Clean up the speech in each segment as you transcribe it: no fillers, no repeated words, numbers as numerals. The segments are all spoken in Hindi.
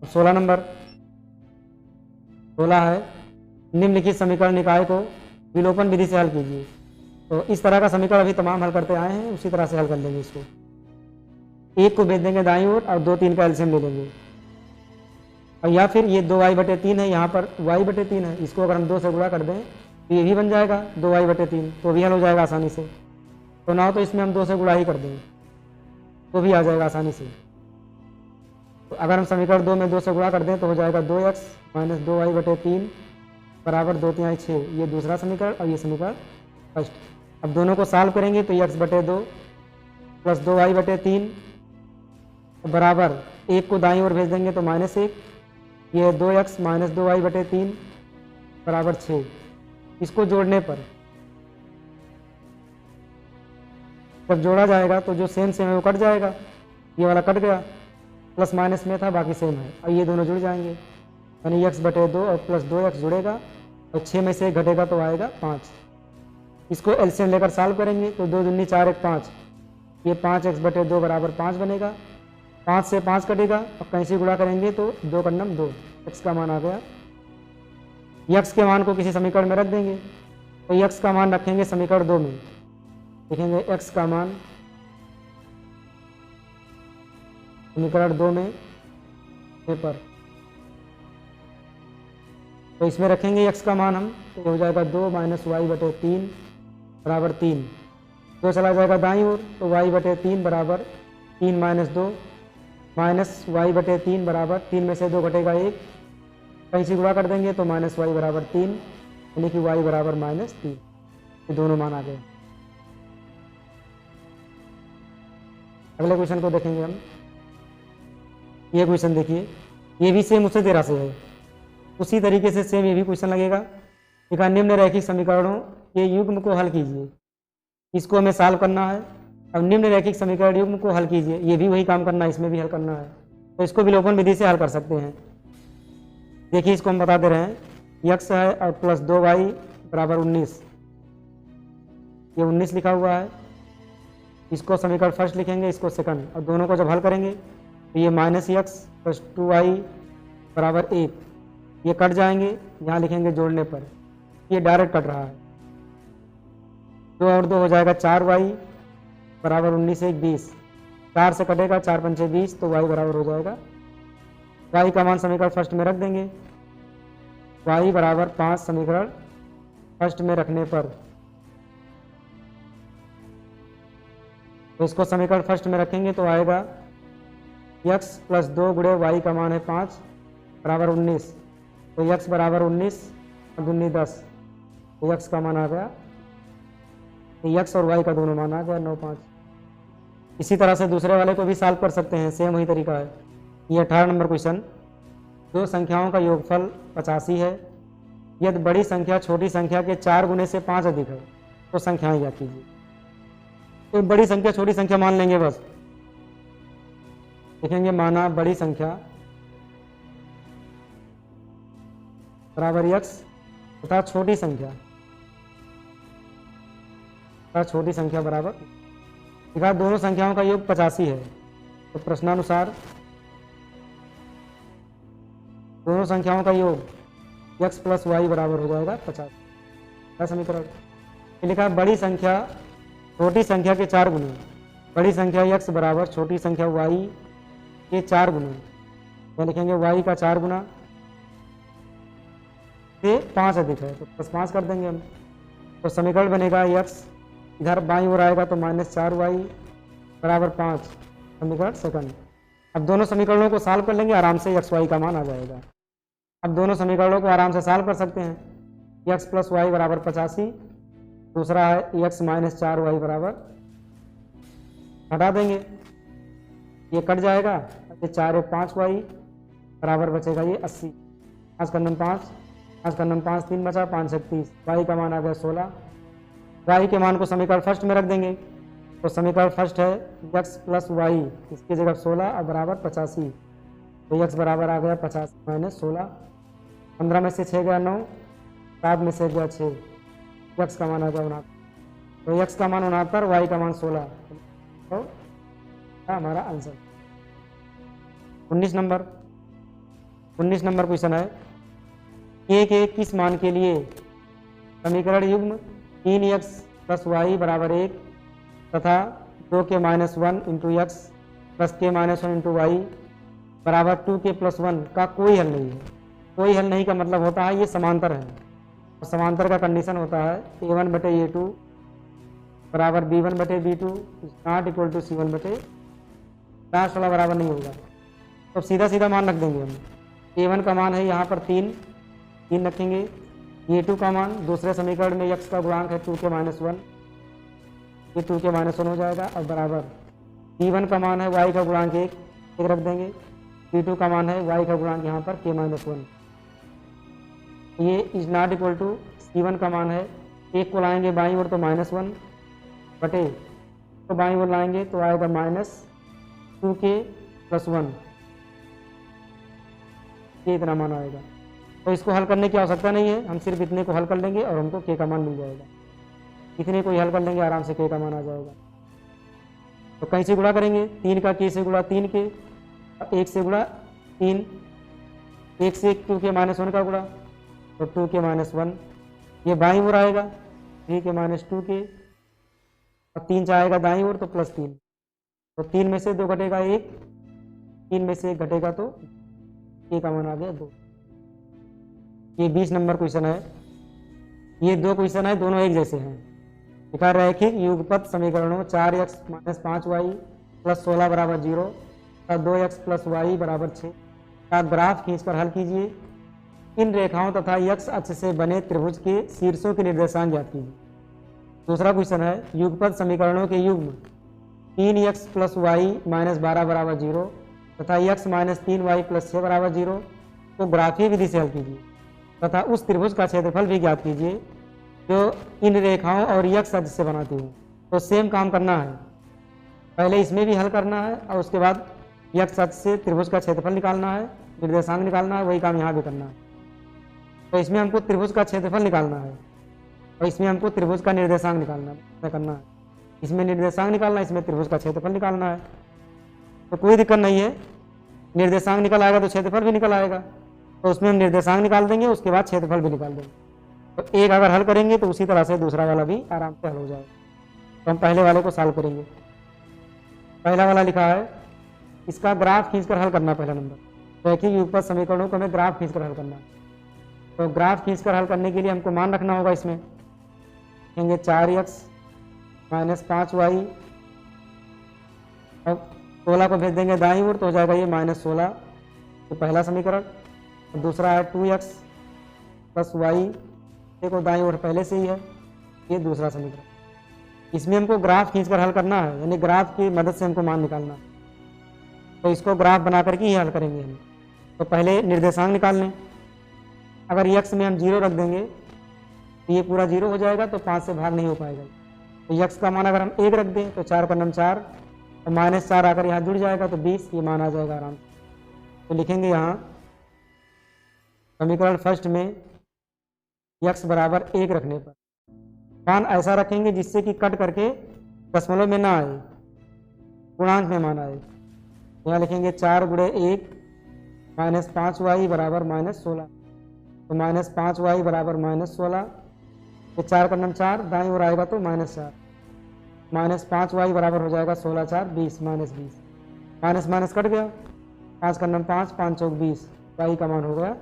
16 नंबर 16 है, निम्नलिखित समीकरण निकाय को विलोपन विधि से हल कीजिए। तो इस तरह का समीकरण अभी तमाम हल करते आए हैं, उसी तरह से हल कर लेंगे इसको। एक को भेज देंगे दाईं ओर और 2 3 का एलसीएम ले लेंगे। और या फिर ये 2y/3 है, यहाँ पर y/3 है, इसको अगर हम 2 से गुणा कर दें तो ये भी बन जाएगा 2y/3, तो भी हल हो जाएगा आसानी से। तो ना तो इसमें हम 2 से गुणा ही कर दें तो भी आ जाएगा आसानी से। तो अगर हम समीकरण 2 में 2 से गुणा कर दें तो हो जाएगा 2x - 2y/3 बराबर 2 3 6। ये दूसरा समीकरण और ये समीकरण फर्स्ट। अब दोनों को सॉल्व करेंगे तो x/2 प्लस 2y/3 बराबर 1 को दाईं ओर भेज देंगे तो -1, ये 2x - 2y/3 बराबर 6। इसको जोड़ने पर जब जोड़ा जाएगा तो जो सेम है वो कट जाएगा, ये वाला कट गया, प्लस माइनस में था बाकी सेम है, और ये दोनों जुड़ जाएंगे, यानी x/2 और प्लस 2x जुड़ेगा और 6 में से 1 घटेगा तो आएगा 5। इसको एलसीएम लेकर सॉल्व करेंगे तो 2 दूनी 4 1 5, ये 5x/2 बराबर 5 बनेगा। 5 से 5 कटेगा और कहीं से गुणा करेंगे तो 2 × 2, x का मान आ गया। x के मान को किसी समीकरण में रख देंगे, तो x का मान रखेंगे समीकरण 2 में, लिखेंगे x का मान समीकरण 2 में पेपर, तो इसमें रखेंगे x का मान हम, तो हो जाएगा 2 - y/3 बराबर 3। 2 चला जाएगा दाईं ओर तो y/3 बराबर 3 - 2 माइनस y/3 बराबर 3 में से 2 घटेगा 1, कहीं से गुणा कर देंगे तो -y बराबर 3, यानी कि y बराबर -3। ये दोनों मान आ गए। अगले क्वेश्चन को देखेंगे हम। ये क्वेश्चन देखिए, ये भी सेम उसी तरह से है, उसी तरीके से सेम ये भी क्वेश्चन लगेगा। लिखा निम्न रैखिक समीकरणों के युग्म को हल कीजिए। इसको हमें सॉल्व करना है। अब निम्न रैखिक समीकरण युग्म को हल कीजिए, ये भी वही काम करना है, इसमें भी हल करना है। तो इसको विलोपन विधि से हल कर सकते हैं। देखिए इसको हम बता दे रहे हैं, x है और प्लस 2y बराबर 19, ये 19 लिखा हुआ है। इसको समीकरण फर्स्ट लिखेंगे, इसको सेकंड, और दोनों को जब हल करेंगे तो ये -x प्लस 2y बराबर 1, ये कट जाएंगे, यहाँ लिखेंगे जोड़ने पर, ये डायरेक्ट कट रहा है। 2 और 2 हो जाएगा 4y बराबर 19 1 20, 4 से कटेगा, 4 पंचे 20, तो y बराबर हो जाएगा, y का मान समीकरण फर्स्ट में रख देंगे, y बराबर 5 समीकरण फर्स्ट में रखने पर, तो इसको समीकरण फर्स्ट में रखेंगे तो आएगा x प्लस 2 गुणे y का मान है 5 बराबर 19, तो x बराबर 19 और 2 10, तो x का मान आ गया, तो x और y का दोनों मान आ गया 9 5। इसी तरह से दूसरे वाले को भी सॉल्व कर सकते हैं, सेम वही तरीका है। ये 18 नंबर क्वेश्चन, दो संख्याओं का योगफल 85 है, यदि बड़ी संख्या छोटी संख्या के 4 गुने से 5 अधिक है तो संख्याएं ज्ञात कीजिए। तो बड़ी संख्या छोटी संख्या मान लेंगे, बस लिखेंगे माना बड़ी संख्या बराबर x तथा छोटी संख्या बराबर, लिखा दोनों संख्याओं का योग 85 है, तो प्रश्नानुसार दोनों संख्याओं का योग x प्लस वाई बराबर हो जाएगा 50 का समीकरण। लिखा बड़ी संख्या छोटी संख्या के 4 गुने, बड़ी संख्या x बराबर छोटी संख्या y के 4 गुने, तो लिखेंगे y का 4 गुना से 5 अधिक है, तो +5 कर देंगे हम, तो समीकरण बनेगा x इधर बाईं ओर आएगा तो -4y बराबर 5, समीकरण सेकंड। अब दोनों समीकरणों को सॉल्व कर लेंगे, आराम से x y का मान आ जाएगा। अब दोनों समीकरणों को आराम से सॉल्व कर सकते हैं। x प्लस वाई बराबर 85, दूसरा है x माइनस 4y बराबर, हटा देंगे, ये कट जाएगा, ये 4 1 5y बराबर बचेगा ये 80, 5 का नम 5, 5 का नम 5 3 बचा, 5 से 30, y का मान आ गया 16। y के मान को समीकरण फर्स्ट में रख देंगे, तो समीकरण फर्स्ट है x प्लस वाई, इसकी जगह 16 और बराबर 85, तो x बराबर आ गया 50 माइनस 16, 15 में से 6 गया 9, 7 में से गया 6, x का मान आ गया 69, तो x का मान 69, y का मान 16, तो हमारा आंसर। 19 नंबर, 19 नंबर क्वेश्चन है k के किस मान के लिए समीकरण युग्म 3x प्लस वाई बराबर 1 तथा 2k minus 1 into x plus के माइनस 1 इंटू वाई बराबर 2k प्लस 1 का कोई हल नहीं है। कोई हल नहीं का मतलब होता है ये समांतर है, और समांतर का कंडीशन होता है a1 बटे a2 बराबर b1 बटे b2 not equal to c1 बटे लास्ट वाला बराबर नहीं होगा। तो सीधा सीधा मान रख देंगे हम। a1 का मान है यहाँ पर 3 रखेंगे। a2 का मान दूसरे समीकरण में x का गुणांक है 2k माइनस 1, ये 2k माइनस 1 हो जाएगा। और बराबर b1 का मान है y का गुणांक 1 रख देंगे। b2 का मान है y का गुणांक यहाँ पर k माइनस 1। ये is not equal to c1 का मान है 1 को लाएंगे बाईं ओर तो माइनस 1 बटे तो बाईं ओर लाएंगे तो आएगा माइनस 2k प्लस 1, ये इतना मान आएगा। तो इसको हल करने की आवश्यकता नहीं है, हम सिर्फ इतने को हल कर लेंगे और हमको k का मान मिल जाएगा। इतने को ही हल कर लेंगे आराम से k का मान आ जाएगा। तो कहीं से गुणा करेंगे 3 का k से गुणा 3k, 1 से गुणा 3, 1 से 2k माइनस 1 का गुणा तो 2k माइनस 1, ये बाईं ओर आएगा 3k माइनस 2k और 3 जाएगा दाईं ओर तो प्लस 3, तो 3 में से 2 घटेगा 1, 3 में से 1 घटेगा तो k का मान आ गया 2। ये 20 नंबर क्वेश्चन है। ये दो क्वेश्चन है, दोनों एक जैसे हैं। लिखा रैखिक युगपत समीकरणों 4x माइनस 5y प्लस 16 बराबर 0 तथा 2x प्लस वाई बराबर 6 का ग्राफ खींचकर हल कीजिए। इन रेखाओं तथा x अक्ष से बने त्रिभुज के शीर्षों के निर्देशांक ज्ञात कीजिए। दूसरा क्वेश्चन है युगपत समीकरणों के युग्म 3x प्लस वाई माइनस 12 बराबर 0 तथा x माइनस 3y प्लस 6 बराबर 0 को ग्राफीय विधि से हल कीजिए तथा उस त्रिभुज का क्षेत्रफल भी ज्ञात कीजिए जो इन रेखाओं और x अक्ष से बनाती है। तो सेम काम करना है, पहले इसमें भी हल करना है और उसके बाद x अक्ष से त्रिभुज का क्षेत्रफल निकालना है, निर्देशांक निकालना है, वही काम यहाँ भी करना है। तो इसमें हमको त्रिभुज का क्षेत्रफल निकालना है और इसमें हमको त्रिभुज का निर्देशांक निकालना करना है। इसमें निर्देशांक निकालना है, इसमें त्रिभुज का क्षेत्रफल निकालना है। तो कोई दिक्कत नहीं है, निर्देशांक निकल आएगा तो क्षेत्रफल भी निकल आएगा। तो उसमें हम निर्देशांक निकाल देंगे, उसके बाद क्षेत्रफल भी निकाल देंगे। तो एक अगर हल करेंगे तो उसी तरह से दूसरा वाला भी आराम से हल हो जाएगा। तो हम पहले वाले को सॉल्व करेंगे। पहला वाला लिखा है इसका ग्राफ खींचकर हल करना। पहला नंबर रैखिक युगपत समीकरणों को हमें ग्राफ खींचकर हल करना है। तो ग्राफ खींचकर हल करने के लिए हमको मान रखना होगा। इसमें कहेंगे 4x माइनस 5y और 16 को भेज देंगे दाईं ओर तो हो जाएगा ये माइनस 16, तो पहला समीकरण। और दूसरा है 2x प्लस वाई, देखो दाईं ओर पहले से ही है, ये दूसरा समीकरण। इसमें हमको ग्राफ खींचकर हल करना है, यानी ग्राफ की मदद से हमको मान निकालना है। तो इसको ग्राफ बना करके ही हल करेंगे हम। तो पहले निर्देशांक निकाल लें। अगर x में हम 0 रख देंगे तो ये पूरा 0 हो जाएगा, तो 5 से भाग नहीं हो पाएगा। तो x का मान अगर हम 1 रख दें तो 4 का नम 4 और माइनस 4 आकर यहाँ जुड़ जाएगा तो 20, ये मान आ जाएगा आराम से। तो लिखेंगे यहाँ समीकरण फर्स्ट में x बराबर 1 रखने पर मान ऐसा रखेंगे जिससे कि कट करके दशमलव में ना आए, पूर्णांक में मान आए। यहाँ लिखेंगे 4 गुणे 1 माइनस 5y बराबर माइनस 16, तो माइनस 5y बराबर माइनस 16, ये 4 का नम 4 दाईं ओर आएगा तो माइनस 4, माइनस 5y बराबर हो जाएगा 16 4 20 माइनस 20, माइनस माइनस कट गया, 5 का नम 5 5 चौक 20, y का मान हो गया।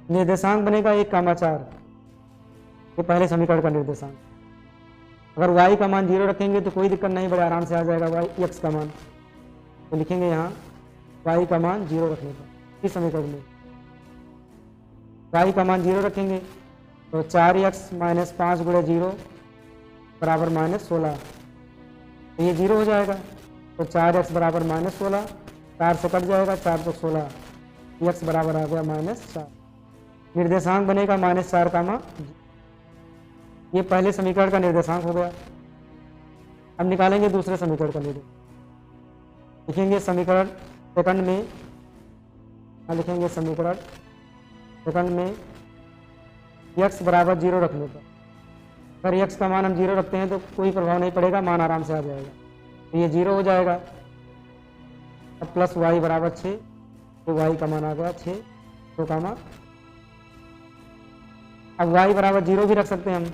निर्देशांक बनेगा 1,4, ये पहले समीकरण का निर्देशांक। अगर y का मान 0 रखेंगे तो कोई दिक्कत नहीं, बड़े आराम से आ जाएगा x का मान। तो लिखेंगे यहाँ y का मान 0 रखने पर इस समीकरण में y का मान 0 रखेंगे तो 4x माइनस 5 गुणे 0 बराबर माइनस 16, तो ये 0 हो जाएगा। तो 4x बराबर माइनस 16, 4 से कट जाएगा, 4 तो 16, x बराबर आ गया माइनस 4। निर्देशांक बनेगा माइनस 4 का मान, ये पहले समीकरण का निर्देशांक हो गया। अब निकालेंगे दूसरे समीकरण का निर्देशांक। लिखेंगे समीकरण सेकंड में, लिखेंगे समीकरण सेकंड में x बराबर 0 रखने पर, अगर x का मान हम 0 रखते हैं तो कोई प्रभाव नहीं पड़ेगा, मान आराम से आ जाएगा। तो ये 0 हो जाएगा। अब प्लस y बराबर 6, तो y का मान आ गया 6 2 कामा। अब y बराबर 0 भी रख सकते हैं हम,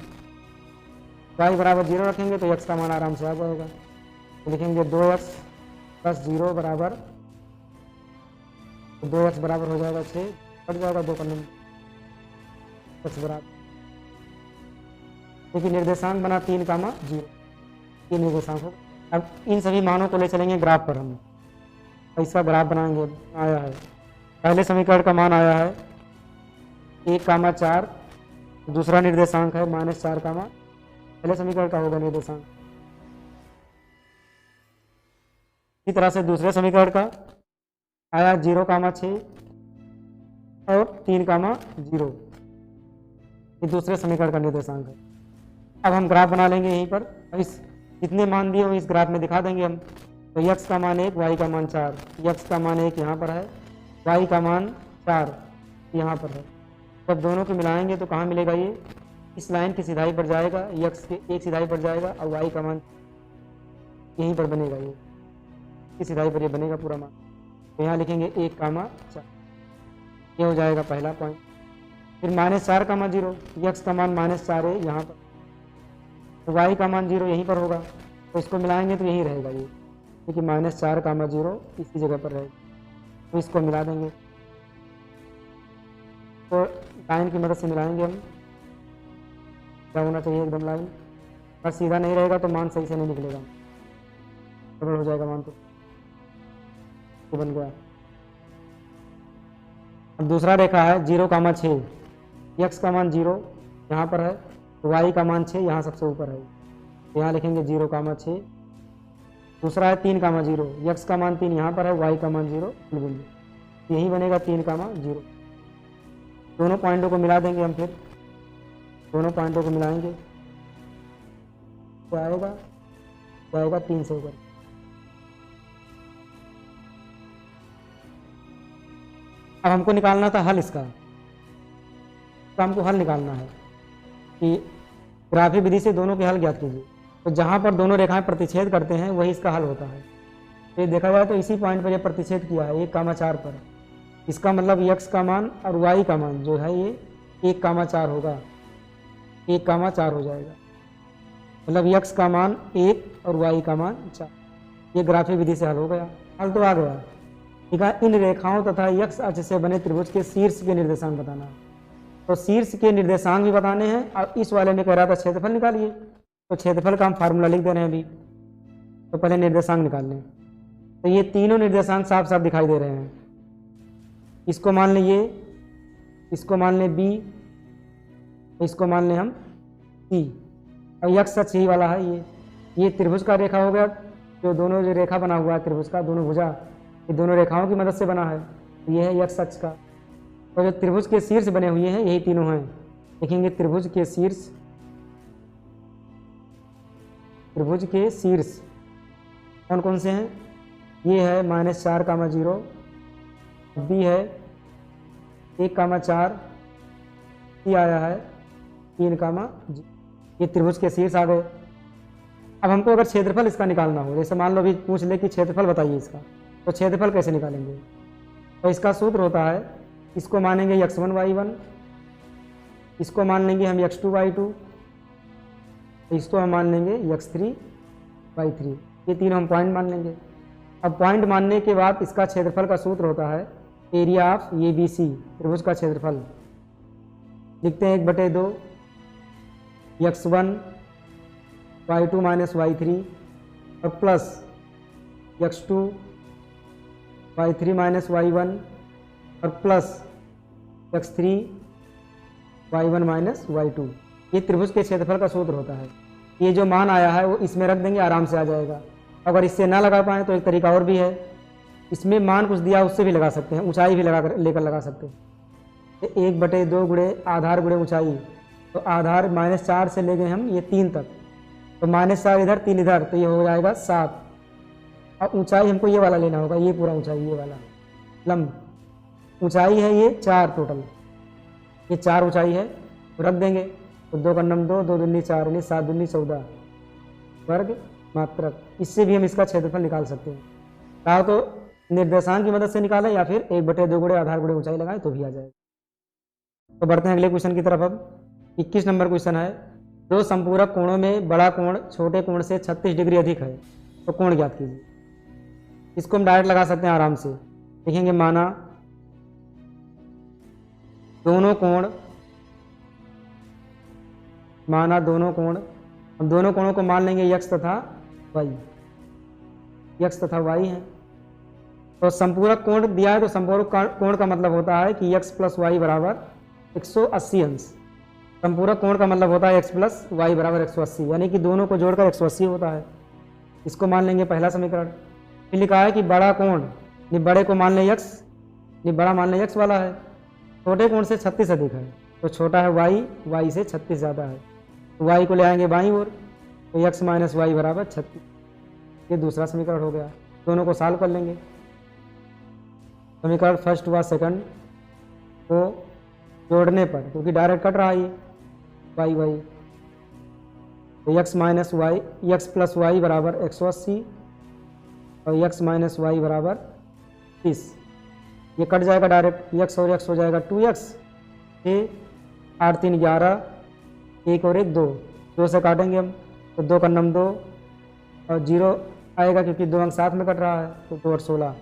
y बराबर 0 रखेंगे तो x का मान आराम से आ जाएगा। तो लिखेंगे 2x प्लस 0 बराबर, 2x बराबर हो जाएगा 6, कट जाएगा 2 का नंबर, x बराबर, क्योंकि निर्देशांक बना 3 कामा 0, ये निर्देशांक हो। अब इन सभी मानों को ले चलेंगे ग्राफ पर हम, इसका ग्राफ बनाएंगे। आया है पहले समीकरण का मान आया है 1 कामा 4, दूसरा निर्देशांक है -4 कामा, पहले समीकरण का होगा निर्देशांक। इसी तरह से दूसरे समीकरण का आया 0 कामा 6 और 3 कामा 0, ये दूसरे समीकरण का निर्देशांक है। अब हम ग्राफ बना लेंगे यहीं पर, इस जितने मान दिए हो इस ग्राफ में दिखा देंगे हम। तो x का मान 1, y का मान 4, x का मान 1 यहाँ पर है, y का मान 4 यहाँ पर है। जब दोनों को मिलाएंगे तो कहाँ मिलेगा, ये इस लाइन की सीधाई पर जाएगा, x के एक सीधाई पर जाएगा और y का मान यहीं पर बनेगा, ये इस सीधाई पर ये बनेगा पूरा मान। तो यहाँ लिखेंगे 1 कामा 4, ये हो जाएगा पहला पॉइंट। फिर -4 कामा 0, x का मान -4 है यहाँ पर, तो y का मान 0 यहीं पर होगा, तो इसको मिलाएंगे तो यहीं रहेगा ये, क्योंकि -4 कामा 0 इसी जगह पर रहेगा, तो इसको मिला देंगे। तो लाइन की मदद से मिलाएंगे हम, क्या होना चाहिए एकदम लाइन, बस सीधा नहीं रहेगा तो मान सही से नहीं निकलेगा, गड़बड़ हो जाएगा मान, तो बन गया। अब दूसरा रेखा है 0 कामा 6, x का मान 0 यहाँ पर है, y का मान 6 यहाँ सबसे ऊपर है, यहाँ लिखेंगे 0 कामा 6। दूसरा है 3 कामा 0, x का मान 3 यहाँ पर है, y का मान 0 बिल्कुल यही बनेगा 3 कामा 0। दोनों पॉइंटों को मिला देंगे हम, फिर दोनों पॉइंटों को मिलाएंगे तो आएगा 3 से ऊपर। अब हमको निकालना था हल इसका, तो हमको हल निकालना है कि ग्राफी विधि से दोनों के हल ज्ञात कीजिए। तो जहाँ पर दोनों रेखाएं प्रतिच्छेद करते हैं वही इसका हल होता है। तो ये देखा जाए तो इसी पॉइंट पर ये प्रतिच्छेद किया है 1 कामा 4 पर, इसका मतलब x का मान और y का मान जो है ये 1 कामा 4 होगा, 1 कामा 4 हो जाएगा, मतलब x का मान 1 और y का मान 4। ये ग्राफी विधि से हल हो गया, हल तो आ गया। ठीक है, इन रेखाओं तथा x अक्ष से बने त्रिभुज के शीर्ष के निर्देशांक बताना है। तो शीर्ष के निर्देशांक भी बताने हैं, और इस वाले में कह रहा था क्षेत्रफल निकालिए, तो क्षेत्रफल का हम फार्मूला लिख दे रहे हैं अभी। तो पहले निर्देशांक निकाल लें, तो ये तीनों निर्देशांक साफ साफ दिखाई दे रहे हैं। इसको मान लें ये, इसको मान लें b, इसको मान लें हम c, और x अक्ष यही वाला है, ये त्रिभुज का रेखा हो गया, जो दोनों जो रेखा बना हुआ है त्रिभुज का, दोनों भुजा ये दोनों रेखाओं की मदद से बना है, ये है x अक्ष का। और जो त्रिभुज के शीर्ष बने हुए हैं यही तीनों हैं, देखेंगे त्रिभुज के शीर्ष, त्रिभुज के शीर्ष कौन कौन से हैं, ये है -4 कामा 0, b है 1 कामा 4, c आया है 3 कामा 0, ये त्रिभुज के शीर्ष आ गए। अब हमको अगर क्षेत्रफल इसका निकालना हो, जैसे मान लो अभी पूछ ले कि क्षेत्रफल बताइए इसका, तो क्षेत्रफल कैसे निकालेंगे। तो इसका सूत्र होता है, इसको मानेंगे x1 y1, इसको मान लेंगे हम x2 y2, इसको हम मान लेंगे x3 y3, ये तीनों हम पॉइंट मान लेंगे। अब पॉइंट मानने के बाद इसका क्षेत्रफल का सूत्र होता है एरिया ऑफ ABC, त्रिभुज का क्षेत्रफल। लिखते हैं 1/2 x1 y2 माइनस y3 और plus x2 y3 minus y1 और plus x3 y1 minus y2, ये त्रिभुज के क्षेत्रफल का सूत्र होता है। ये जो मान आया है वो इसमें रख देंगे, आराम से आ जाएगा। अगर इससे ना लगा पाए तो एक तरीका और भी है, इसमें मान कुछ दिया उससे भी लगा सकते हैं, ऊंचाई भी लेकर लगा सकते हैं। 1/2 गुणे आधार गुणे ऊंचाई, तो आधार -4 से ले गए हम ये 3 तक, तो -4 इधर 3 इधर, तो ये हो जाएगा 7। और ऊंचाई हमको ये वाला लेना होगा, ये पूरा ऊंचाई, ये वाला लंब ऊंचाई है ये 4 टोटल, ये 4 ऊंचाई है, तो रख देंगे। तो 2 का 9 2, 2 दूनी 4, यानी 7 दूनी 14 वर्ग मात्रक। इससे भी हम इसका क्षेत्रफल निकाल सकते हैं। कहा तो निर्देशांक की मदद से निकालें या फिर 1/2 गुणे आधार गुणे ऊंचाई लगाएं तो भी आ जाएगा। तो बढ़ते हैं अगले क्वेश्चन की तरफ। अब 21 नंबर क्वेश्चन है, दो संपूरक कोणों में बड़ा कोण छोटे कोण से 36 डिग्री अधिक है तो कोण ज्ञात कीजिए। इसको हम डायरेक्ट लगा सकते हैं आराम से। देखेंगे माना दोनों कोण, हम दोनों कोणों को मान लेंगे x तथा y, x तथा y है। तो संपूरक कोण दिया है तो संपूरक कोण का मतलब होता है कि x प्लस वाई बराबर 180 अंश। संपूरक कोण का मतलब होता है x प्लस वाई बराबर 180, यानी कि दोनों को जोड़कर 180 होता है। इसको मान लेंगे पहला समीकरण। फिर लिखा है कि बड़ा कोण, बड़े को मान लें x, बड़ा मान लें x वाला है, छोटे कोण से 36 अधिक है तो छोटा है y से 36 ज़्यादा है तो y को ले आएंगे बाईं ओर तो x माइनस वाई बराबर 36। ये दूसरा समीकरण हो गया। दोनों को सॉल्व कर लेंगे। समीकरण फर्स्ट व सेकंड को जोड़ने पर, क्योंकि डायरेक्ट कट रहा है y तो x minus y, x plus y बराबर 180 और x माइनस वाई बराबर 30। ये कट जाएगा डायरेक्ट, x और x हो जाएगा 2x, 8 3 11, 1 और 1 2, 2 से काटेंगे हम तो 2 का नम 2 और 0 आएगा क्योंकि 2 अंक साथ में कट रहा है तो 2 और 16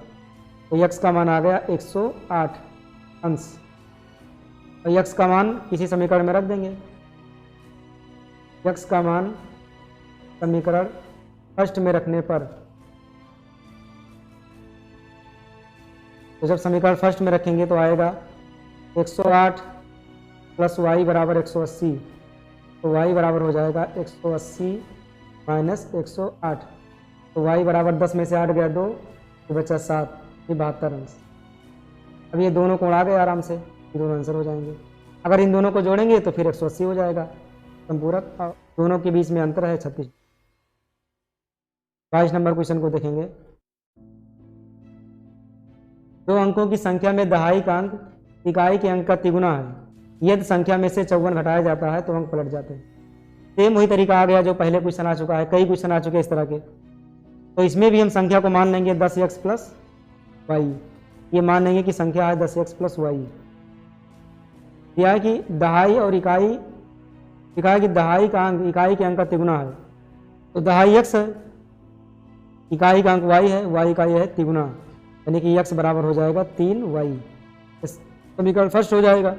तो x का मान आ गया 108 अंश। और x का मान किसी समीकरण में रख देंगे। x का मान समीकरण फर्स्ट में रखने पर, तो जब समीकरण फर्स्ट में रखेंगे तो आएगा 108 प्लस वाई बराबर 180 तो y बराबर हो जाएगा 180 माइनस 108 तो y बराबर 10 में से 8 गया 2 तो बचा 7, ये 72 अंश। अब ये दोनों कोण आ गए आराम से, ये दोनों आंसर हो जाएंगे। अगर इन दोनों को जोड़ेंगे तो फिर 180 हो जाएगा संपूरक, दोनों के बीच में अंतर है 36। 22 नंबर क्वेश्चन को देखेंगे। दो अंकों की संख्या में दहाई का अंक इकाई के अंक का तिगुना है, यदि संख्या में से 54 घटाया जाता है तो अंक पलट जाते हैं। सेम वही तरीका आ गया जो पहले क्वेश्चन आ चुका है, कई क्वेश्चन आ चुके हैं इस तरह के। तो इसमें भी हम संख्या को मान लेंगे 10x प्लस वाई, ये मान लेंगे कि संख्या है 10x प्लस वाई। दिया है कि दहाई और इकाई की दहाई का अंक इकाई के अंक का तिगुना है, तो दहाई x है, इकाई का अंक y है, y का है तिगुना, यानी कि x बराबर हो जाएगा 3y। समीकरण फर्स्ट हो जाएगा।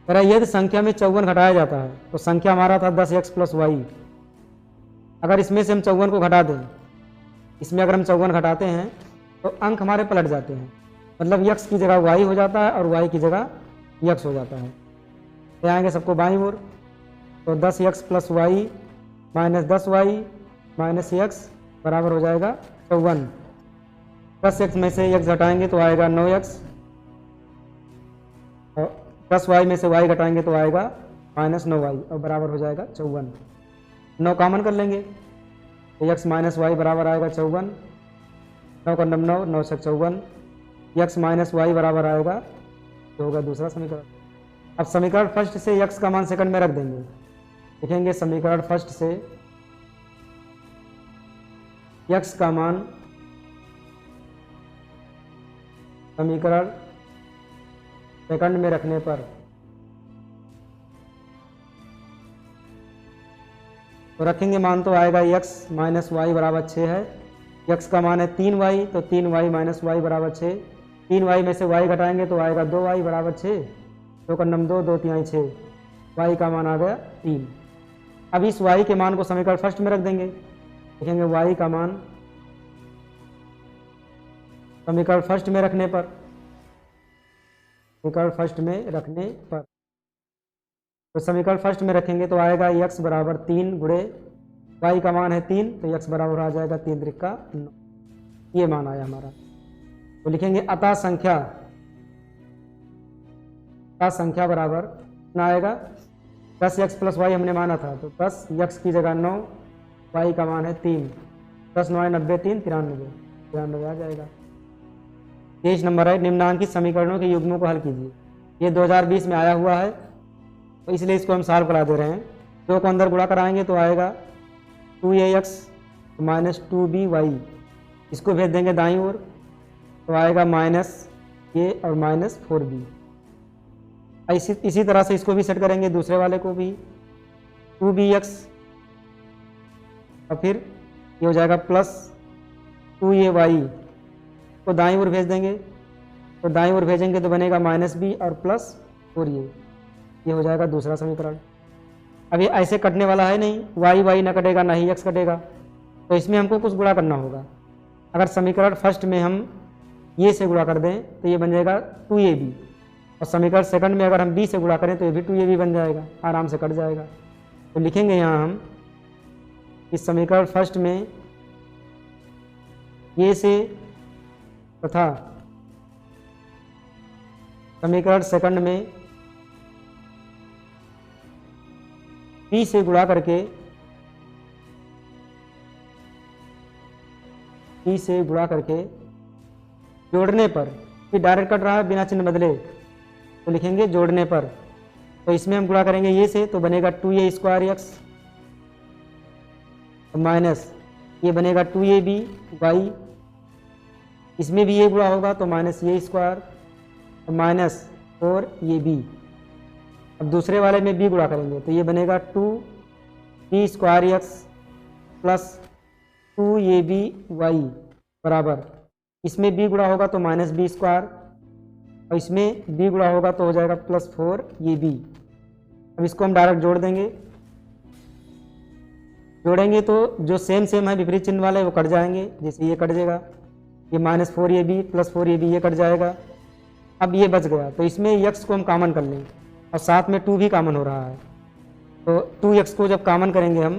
कह यदि संख्या में 54 घटाया जाता है तो संख्या हमारा था 10x प्लस वाई। अगर इसमें से हम 54 को घटा दें, इसमें अगर हम 54 घटाते हैं तो अंक हमारे पलट जाते हैं, मतलब x की जगह y हो जाता है और y की जगह x हो जाता है। ले आएंगे सबको बाईं ओर तो 10x plus y minus 10y minus x बराबर हो जाएगा 54। 10x में से x घटाएंगे तो आएगा 9x और 10y में से y घटाएंगे तो आएगा माइनस 9y और बराबर हो जाएगा 54। 9 कॉमन कर लेंगे तो x माइनस वाई बराबर आएगा 54, 9 का 9 9 से 54, x माइनस वाई बराबर आएगा जो होगा दूसरा समीकरण। अब समीकरण फर्स्ट से x का मान सेकंड में रख देंगे। लिखेंगे समीकरण फर्स्ट से x का मान समीकरण सेकंड में रखने पर तो रखेंगे मान तो आएगा x माइनस वाई बराबर 6 है, x का मान है 3y तो 3y माइनस वाई बराबर 6, 3y में से y घटाएंगे तो आएगा 2y बराबर 6, 2 का नम 2 2 3 6, y का मान आ गया 3। अब इस y के मान को समीकरण फर्स्ट में रख देंगे। लिखेंगे y का मान समीकरण फर्स्ट में रखने पर, समीकरण फर्स्ट में रखने पर तो समीकरण फर्स्ट में रखेंगे तो आएगा x बराबर 3 गुणे y का मान है 3 तो x बराबर आ जाएगा 3 त्रिका 9, ये मान आया हमारा। तो लिखेंगे अतः संख्या बराबर कितना आएगा 10x प्लस वाई हमने माना था तो 10x की जगह 9, y का मान है 3, 10 9 90 3 93 आ जाएगा। 23 नंबर है, निम्नांकित समीकरणों के युग्मों को हल कीजिए। ये 2020 में आया हुआ है तो इसलिए इसको हम सॉल्व करा दे रहे हैं। 2 को अंदर गुणा कराएंगे तो आएगा 2ax माइनस 2by, इसको भेज देंगे दाईं ओर तो आएगा माइनस ये और माइनस 4b। इसी तरह से इसको भी सेट करेंगे, दूसरे वाले को भी 2bx, और फिर ये हो जाएगा प्लस 2ay को दाईं ओर भेज देंगे, तो दाईं ओर भेजेंगे तो बनेगा माइनस बी और प्लस 4a। ये हो जाएगा दूसरा समीकरण। अब ये ऐसे कटने वाला है नहीं, y ना कटेगा ना ही x कटेगा, तो इसमें हमको कुछ गुणा करना होगा। अगर समीकरण फर्स्ट में हम ये से गुणा कर दें तो ये बन जाएगा 2ab, और समीकरण सेकंड में अगर हम b से गुणा करें तो ये भी 2ab बन जाएगा, आराम से कट जाएगा। तो लिखेंगे यहाँ हम इस समीकरण फर्स्ट में ये से तथा समीकरण सेकंड में b से गुणा करके b से गुणा करके जोड़ने पर, कि डायरेक्ट कट रहा है बिना चिन्ह बदले, तो लिखेंगे जोड़ने पर। तो इसमें हम गुणा करेंगे ये से, तो बनेगा 2a स्क्वायर एक्स माइनस ये बनेगा 2ab वाई, इसमें भी ये गुणा होगा तो माइनस ये स्क्वायर माइनस 4ab। अब दूसरे वाले में b गुणा करेंगे तो ये बनेगा 2b square x plus 2ab Y बराबर, इसमें b गुणा होगा तो माइनस बी स्क्वायर, और इसमें b गुणा होगा तो हो जाएगा प्लस 4ab। अब इसको हम डायरेक्ट जोड़ेंगे तो जो सेम है विपरीत चिन्ह वाले वो कट जाएंगे, जैसे ये कट जाएगा, ये माइनस 4ab प्लस 4ab ये कट जाएगा। अब ये बच गया, तो इसमें x को हम कॉमन कर लें, और साथ में 2 भी कॉमन हो रहा है, तो 2x को जब कॉमन करेंगे हम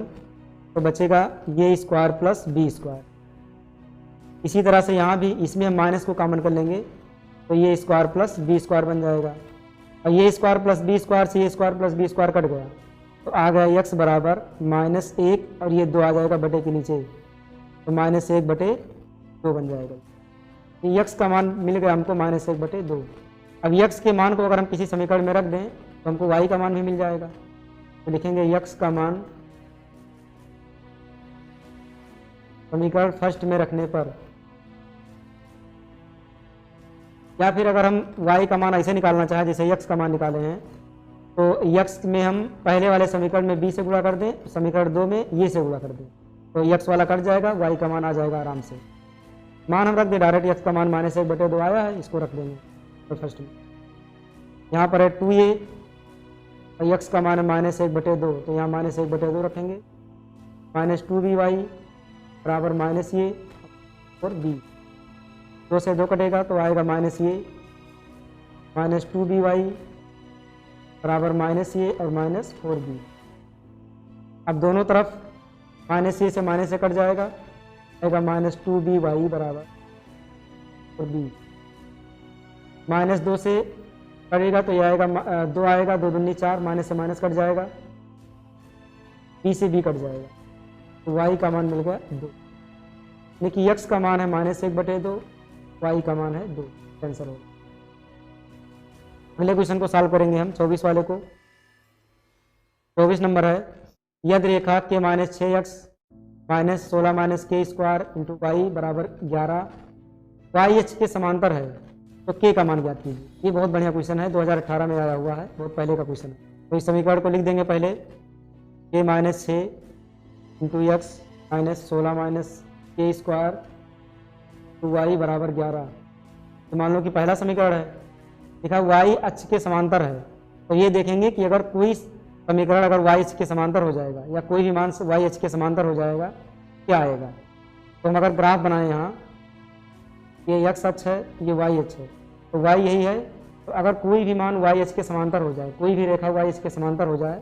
तो बचेगा ये स्क्वायर प्लस बी स्क्वायर। इसी तरह से यहाँ भी इसमें हम माइनस को कॉमन कर लेंगे तो ये स्क्वायर प्लस बी स्क्वायर बन जाएगा, और ये स्क्वायर प्लस बी स्क्वायर से ये square plus b square cut गया, तो आ गया x बराबर -1 और ये 2 आ जाएगा बटे के नीचे, तो -1/2 बन जाएगा। तो x का मान मिल गया हमको -1/2। अब x के मान को अगर हम किसी समीकरण में रख दें तो हमको y का मान भी मिल जाएगा, तो लिखेंगे x का मान समीकरण फर्स्ट में रखने पर, या फिर अगर हम y का मान ऐसे निकालना चाहें जैसे x का मान निकाले हैं, तो x में हम पहले वाले समीकरण में b से गुणा कर दें, समीकरण 2 में ये से गुणा कर दें, तो x वाला कट जाएगा, y का मान आ जाएगा आराम से। मान हम रख दें डायरेक्ट, x का मान -1/2 आया है, इसको रख देंगे तो फर्स्ट में। यहाँ पर है 2a और x का मान है -1/2, तो यहाँ -1/2 रखेंगे, -2by बराबर माइनस ये और b, 2 से 2 कटेगा तो आएगा माइनस ये -2by बराबर माइनस ये और -4b। अब दोनों तरफ माइनस ये से माइनस से कट जाएगा, आएगा -2by बराबर और b, -2 से कटेगा तो ये आएगा 2 आएगा, 2 दूनी 4, माइनस से माइनस कट जाएगा, b से b कट जाएगा, तो y का मान मिल गया 2। देखिए x का मान है -1/2, y का मान है 2, आंसर होगा। अगले क्वेश्चन को सॉल्व करेंगे हम 24 वाले को। 24 नंबर है, यदि रेखा के -6x -16 k square into y बराबर 11 y h के समांतर है तो k का मान ज्ञात कीजिए। ये बहुत बढ़िया क्वेश्चन है, 2018 में आया हुआ है, बहुत पहले का क्वेश्चन है। तो इस समीकरण को लिख देंगे पहले, k -6 into x -16 k square two y बराबर 11। तो मान लो कि पहला समीकरण है, लिखा y अक्ष के समांतर है, तो ये देखेंगे कि अगर कोई समीकरण अगर y अक्ष के समांतर हो जाएगा या कोई भी मान y अक्ष के समांतर हो जाएगा क्या आएगा। तो हम अगर ग्राफ बनाएं, यहाँ ये x अक्ष है, ये y अक्ष है, तो y यही है, तो अगर कोई भी मान y अक्ष के समांतर हो जाए, कोई भी रेखा y अक्ष के समांतर हो जाए,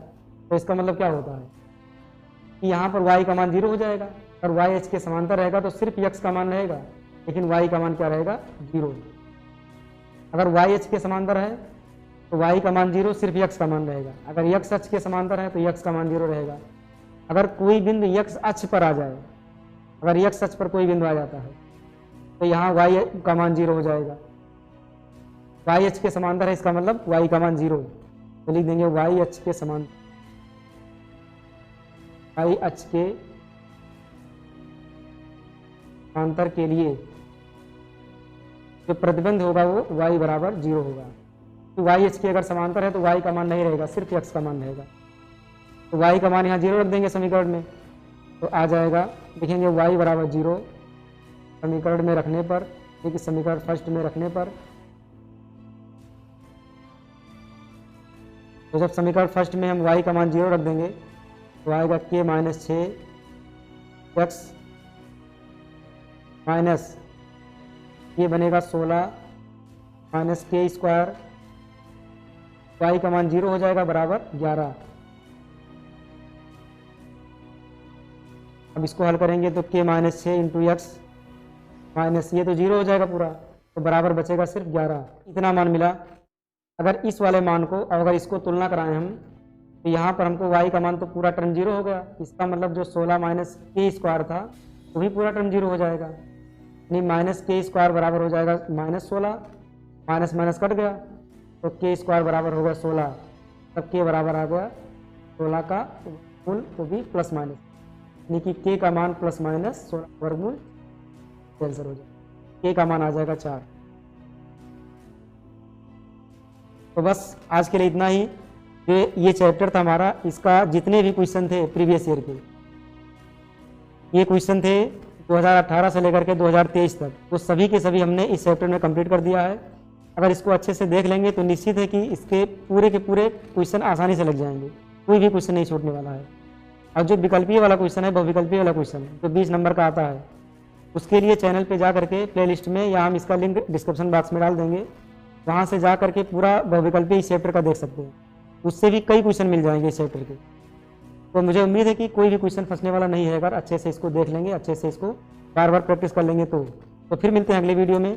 तो इसका मतलब क्या होता है कि यहाँ पर y का मान 0 हो जाएगा। अगर y h के समांतर रहेगा तो सिर्फ x का मान रहेगा, लेकिन y का मान क्या रहेगा 0। अगर y h के समांतर है तो y का मान 0, सिर्फ x का मान रहेगा। अगर x अक्ष के समांतर है तो x का मान 0 रहेगा। अगर कोई बिंदु x अक्ष पर आ जाए, अगर x अक्ष पर कोई बिंदु आ जाता है तो यहाँ y का मान 0 हो जाएगा। y h के समांतर है, इसका मतलब y का मान 0, तो लिख देंगे y अक्ष के समांतर, y अक्ष के समांतर के लिए जो प्रतिबंध होगा वो y बराबर 0 होगा। तो y h की अगर समांतर है तो y का मान नहीं रहेगा, सिर्फ x का मान रहेगा। तो y का मान यहाँ 0 रख देंगे समीकरण में, तो आ जाएगा, देखेंगे y बराबर 0 समीकरण में रखने पर, देखिए समीकरण फर्स्ट में रखने पर, तो जब समीकरण फर्स्ट में हम y का मान 0 रख देंगे तो आएगा k माइनस 6 x माइनस ये बनेगा 16 माइनस के स्क्वायर, y का मान 0 हो जाएगा बराबर 11। अब इसको हल करेंगे तो k minus 6 into x minus ये तो 0 हो जाएगा पूरा, तो बराबर बचेगा सिर्फ 11। इतना मान मिला। अगर इस वाले मान को और अगर इसको तुलना कराएं हम, तो यहाँ पर हमको y का मान तो पूरा टर्म 0 हो गया, इसका मतलब जो 16 माइनस के स्क्वायर था वो भी पूरा टर्म 0 हो जाएगा, यानी माइनस के स्क्वायर बराबर हो जाएगा माइनस 16, माइनस माइनस कट गया तो के स्क्वायर बराबर हो गया 16, तब के बराबर आ गया 16 का मूल वो भी प्लस माइनस, यानी कि के का मान प्लस माइनस 16 वर्गमूल आंसर हो जाएगा, के का मान आ जाएगा 4। तो बस आज के लिए इतना ही। जो ये चैप्टर था हमारा, इसका जितने भी क्वेश्चन थे प्रीवियस ईयर के, ये क्वेश्चन थे 2018 से लेकर के 2023 तक, वो सभी के सभी हमने इस चैप्टर में कंप्लीट कर दिया है। अगर इसको अच्छे से देख लेंगे तो निश्चित है कि इसके पूरे के पूरे क्वेश्चन आसानी से लग जाएंगे, कोई भी क्वेश्चन नहीं छूटने वाला है। और जो विकल्पीय वाला क्वेश्चन है, बहुविकल्पीय वाला क्वेश्चन जो 20 नंबर का आता है, उसके लिए चैनल पे जा करके प्लेलिस्ट में, या हम इसका लिंक डिस्क्रिप्शन बॉक्स में डाल देंगे, वहाँ से जा करके पूरा बहुविकल्पीय इस चैप्टर का देख सकते हैं, उससे भी कई क्वेश्चन मिल जाएंगे इस चैप्टर के। तो मुझे उम्मीद है कि कोई भी क्वेश्चन फंसने वाला नहीं है, अगर अच्छे से इसको देख लेंगे, अच्छे से इसको बार बार प्रैक्टिस कर लेंगे तो फिर मिलते हैं अगले वीडियो में।